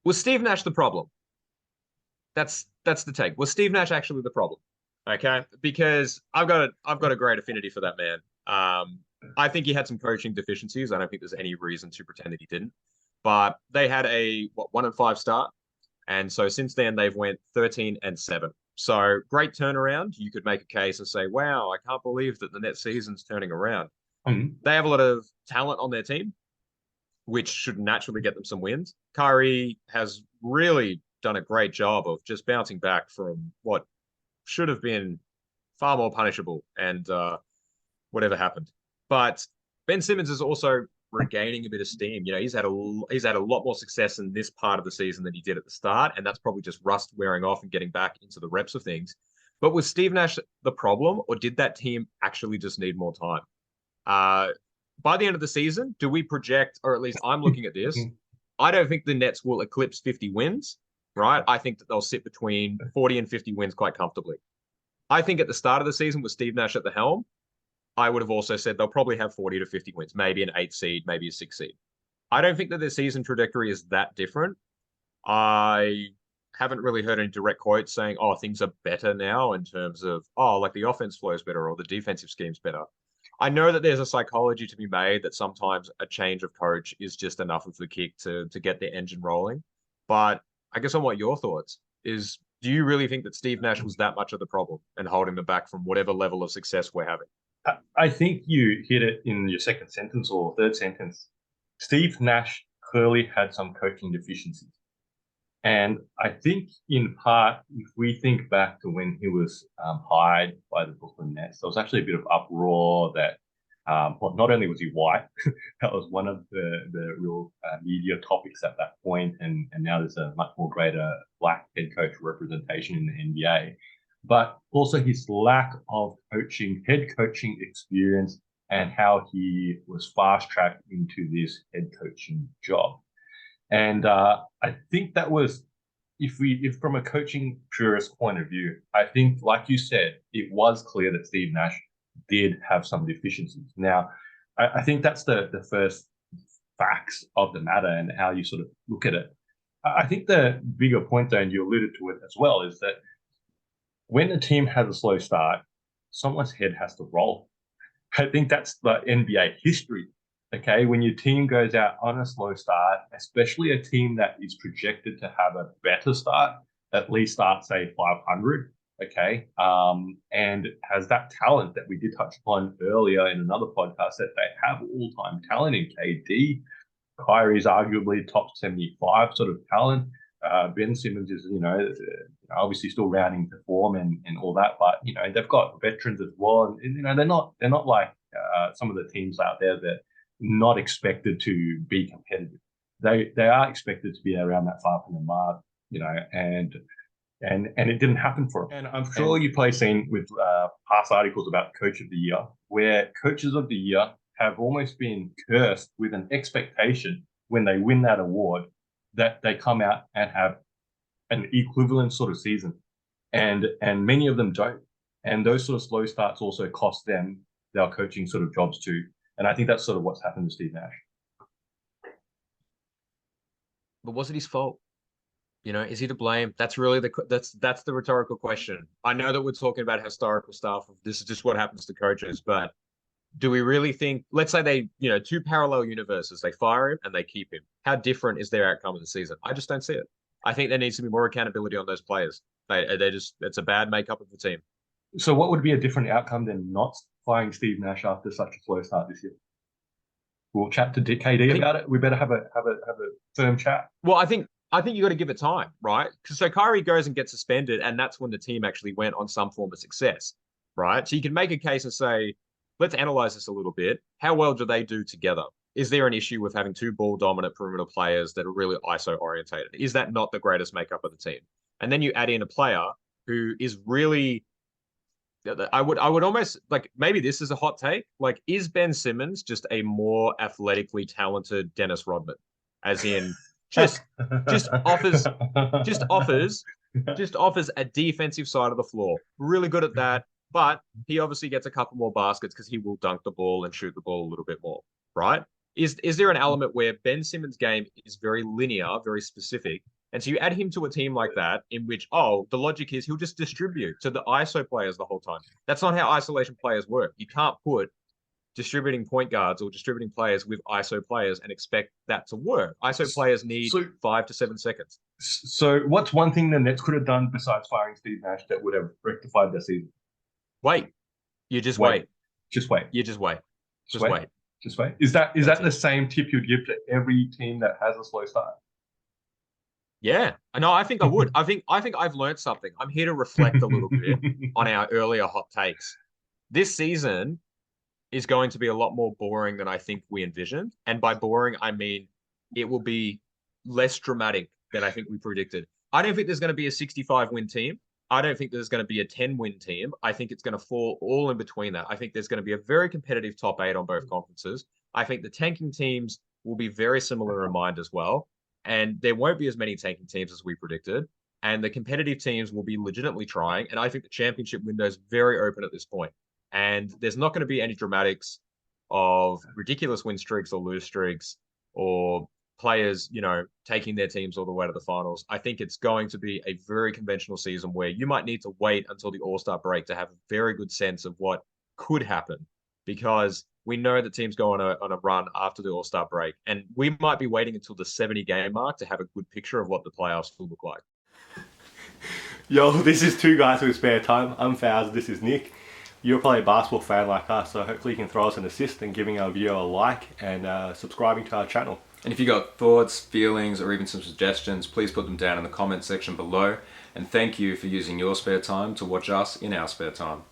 Was Steve Nash the problem? That's the take. Was Steve Nash actually the problem? Okay, because I've got a great affinity for that man. I think he had some coaching deficiencies. I don't think there's any reason to pretend that he didn't. But they had a 1-5 start, and so since then they've went 13-7. So great turnaround. You could make a case and say, "Wow, I can't believe that the net season's turning around." Mhm. They have a lot of talent on their team, which should naturally get them some wins. Kyrie has really done a great job of just bouncing back from what should have been far more punishable and whatever happened. But Ben Simmons is also regaining a bit of steam. He's had a lot more success in this part of the season than he did at the start, and that's probably just rust wearing off and getting back into the reps of things. But was Steve Nash the problem, or did that team actually just need more time? Uh, by the end of the season, do we project, or at least I'm looking at this, I don't think the Nets will eclipse 50 wins, right? I think that they'll sit between 40 and 50 wins quite comfortably. I think at the start of the season with Steve Nash at the helm, I would have also said they'll probably have 40 to 50 wins, maybe an eight seed, maybe a six seed. I don't think that their season trajectory is that different. I haven't really heard any direct quotes saying, oh, things are better now in terms of, oh, like the offense flows better or the defensive scheme's better. I know that there's a psychology to be made that sometimes a change of coach is just enough of the kick to get the engine rolling. But I guess on what your thoughts is, do you really think that Steve Nash was that much of the problem and holding them back from whatever level of success we're having? I think you hit it in your second sentence or third sentence. Steve Nash clearly had some coaching deficiencies. And I think, in part, if we think back to when he was hired by the Brooklyn Nets, there was actually a bit of uproar that, well, not only was he white, that was one of the real media topics at that point, and now there's a much more greater black head coach representation in the NBA, but also his lack of head coaching experience, and how he was fast tracked into this head coaching job. And I think that was, if from a coaching purist point of view, I think, like you said, it was clear that Steve Nash did have some deficiencies. Now, I think that's the first facts of the matter and how you sort of look at it. I think the bigger point, though, and you alluded to it as well, is that when a team has a slow start, someone's head has to roll. I think that's the NBA history. Okay, when your team goes out on a slow start, especially a team that is projected to have a better start, at least start say 500. Okay, and has that talent that we did touch upon earlier in another podcast, that they have all-time talent in KD. Kyrie's arguably top 75 sort of talent. Ben Simmons is, obviously still rounding to form and all that, but they've got veterans as well, and they're not like some of the teams out there that not expected to be competitive. They are expected to be around that 500 mark, and it didn't happen for them. And I'm sure you've probably seen with past articles about Coach of the Year, where coaches of the year have almost been cursed with an expectation when they win that award that they come out and have an equivalent sort of season, and many of them don't. And those sort of slow starts also cost them their coaching sort of jobs too. And I think that's sort of what's happened to Steve Nash. But was it his fault? Is he to blame? That's the rhetorical question. I know that we're talking about historical stuff. This is just what happens to coaches, but do we really think? Let's say they, two parallel universes. They fire him and they keep him. How different is their outcome of the season? I just don't see it. I think there needs to be more accountability on those players. It's a bad makeup of the team. So what would be a different outcome than not firing Steve Nash after such a slow start this year? We'll chat to KD think, about it. We better have a firm chat. well, I think you got to give it time, right? Because so Kyrie goes and gets suspended, and that's when the team actually went on some form of success, right? So you can make a case and say, let's analyze this a little bit. How well do they do together? Is there an issue with having two ball dominant perimeter players that are really ISO orientated? Is that not the greatest makeup of the team? And then you add in a player who is really, I would almost like, maybe this is a hot take. Like, is Ben Simmons just a more athletically talented Dennis Rodman? As in, just just offers just offers just offers a defensive side of the floor. Really good at that, but he obviously gets a couple more baskets because he will dunk the ball and shoot the ball a little bit more, right? Is there an element where Ben Simmons' game is very linear, very specific, and so you add him to a team like that, in which, oh, the logic is he'll just distribute to the ISO players the whole time. That's not how isolation players work. You can't put distributing point guards or distributing players with ISO players and expect that to work. ISO players need So 5 to 7 seconds. So what's one thing the Nets could have done besides firing Steve Nash that would have rectified their season? Wait. You just Wait. wait. Just wait. You just wait. Just wait. Just wait. Is that the same tip you'd give to every team that has a slow start? Yeah. No, I think I would. I think I've learned something. I'm here to reflect a little bit on our earlier hot takes. This season is going to be a lot more boring than I think we envisioned. And by boring, I mean it will be less dramatic than I think we predicted. I don't think there's going to be a 65-win team. I don't think there's going to be a 10-win team. I think it's going to fall all in between that. I think there's going to be a very competitive top 8 on both conferences. I think the tanking teams will be very similar in mind as well. And there won't be as many tanking teams as we predicted. And the competitive teams will be legitimately trying. And I think the championship window is very open at this point. And there's not going to be any dramatics of ridiculous win streaks or lose streaks or players, taking their teams all the way to the finals. I think it's going to be a very conventional season where you might need to wait until the All-Star break to have a very good sense of what could happen, because we know that teams go on a run after the All-Star break, and we might be waiting until the 70-game mark to have a good picture of what the playoffs will look like. Yo, this is Two Guys with Spare Time. I'm Faz, this is Nick. You're probably a basketball fan like us, so hopefully you can throw us an assist in giving our video a like and subscribing to our channel. And if you got thoughts, feelings, or even some suggestions, please put them down in the comment section below. And thank you for using your spare time to watch us in our spare time.